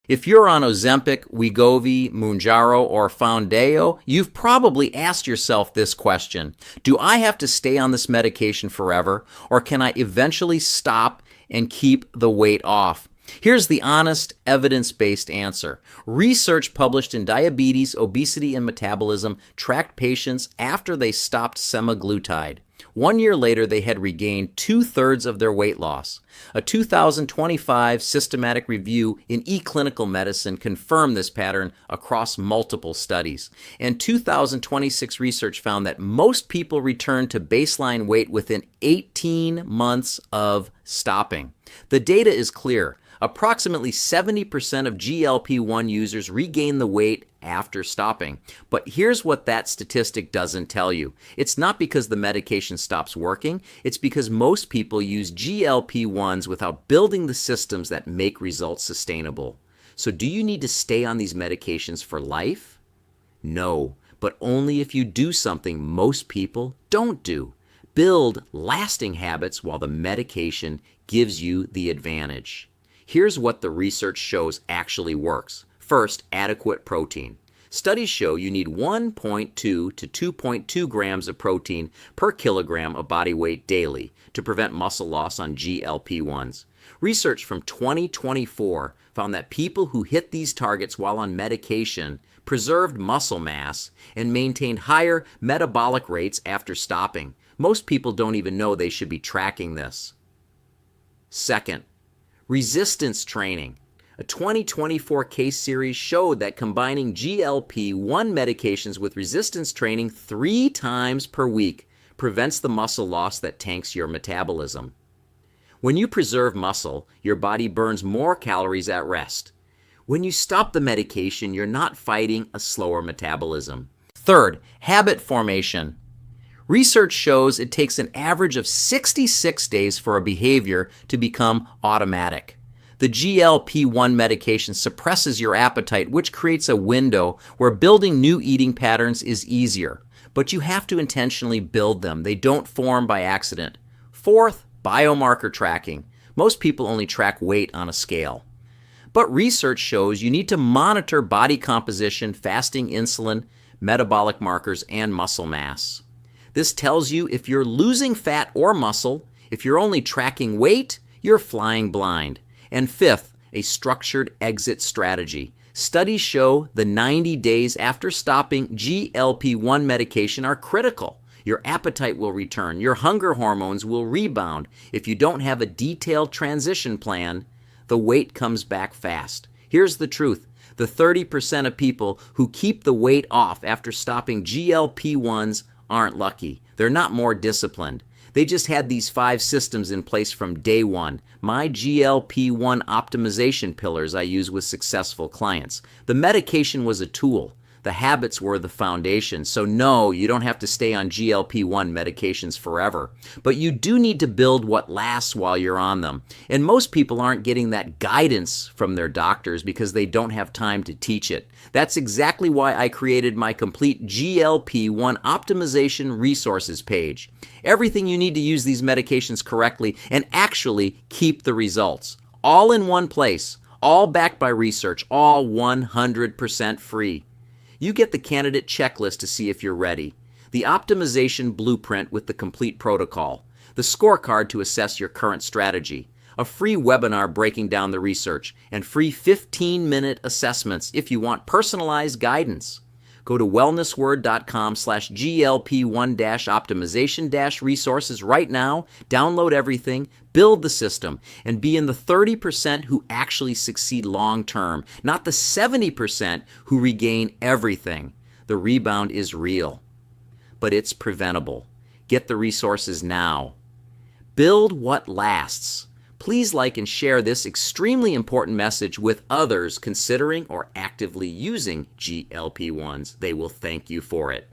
If you're on Ozempic, Wegovy, Mounjaro, or Foundayo, you've probably asked yourself this question: do I have to stay on this medication forever, or can I eventually stop and keep the weight off? Here's the honest, evidence-based answer. Research published in Diabetes, Obesity and Metabolism tracked patients after they stopped semaglutide. 1 year later, they had regained 2/3 of their weight loss. A 2025 systematic review in eClinicalMedicine confirmed this pattern across multiple studies. And 2026 research found that most people returned to baseline weight within 18 months of stopping. The data is clear. Approximately 70% of GLP-1 users regain the weight after stopping. But here's what that statistic doesn't tell you. It's not because the medication stops working. It's because most people use GLP-1s without building the systems that make results sustainable. So do you need to stay on these medications for life? No, but only if you do something most people don't do. Build lasting habits while the medication gives you the advantage. Here's what the research shows actually works. First, adequate protein. Studies show you need 1.2 to 2.2 grams of protein per kilogram of body weight daily to prevent muscle loss on GLP-1s. Research from 2024 found that people who hit these targets while on medication preserved muscle mass and maintained higher metabolic rates after stopping. Most people don't even know they should be tracking this. Second, resistance training. A 2024 case series showed that combining GLP-1 medications with resistance training 3 times per week prevents the muscle loss that tanks your metabolism. When you preserve muscle, your body burns more calories at rest. When you stop the medication, you're not fighting a slower metabolism. Third, habit formation. Research shows it takes an average of 66 days for a behavior to become automatic. The GLP-1 medication suppresses your appetite, which creates a window where building new eating patterns is easier. But you have to intentionally build them. They don't form by accident. Fourth, biomarker tracking. Most people only track weight on a scale. But research shows you need to monitor body composition, fasting insulin, metabolic markers, and muscle mass. This tells you if you're losing fat or muscle. If you're only tracking weight, you're flying blind. And fifth, a structured exit strategy. Studies show the 90 days after stopping GLP-1 medication are critical. Your appetite will return. Your hunger hormones will rebound. If you don't have a detailed transition plan, the weight comes back fast. Here's the truth. The 30% of people who keep the weight off after stopping GLP-1s aren't lucky. They're not more disciplined. They just had these 5 systems in place from day one. My GLP-1 optimization pillars I use with successful clients. The medication was a tool. The habits were the foundation. So no, you don't have to stay on GLP-1 medications forever. But you do need to build what lasts while you're on them. And most people aren't getting that guidance from their doctors because they don't have time to teach it. That's exactly why I created my complete GLP-1 optimization resources page. Everything you need to use these medications correctly and actually keep the results. All in one place, all backed by research, all 100% free. You get the candidate checklist to see if you're ready, the optimization blueprint with the complete protocol, the scorecard to assess your current strategy, a free webinar breaking down the research, and free 15-minute assessments if you want personalized guidance. Go to wellnessword.com/GLP-1-optimization-resources right now, download everything, build the system, and be in the 30% who actually succeed long term, not the 70% who regain everything. The rebound is real, but it's preventable. Get the resources now. Build what lasts. Please like and share this extremely important message with others considering or actively using GLP-1s. They will thank you for it.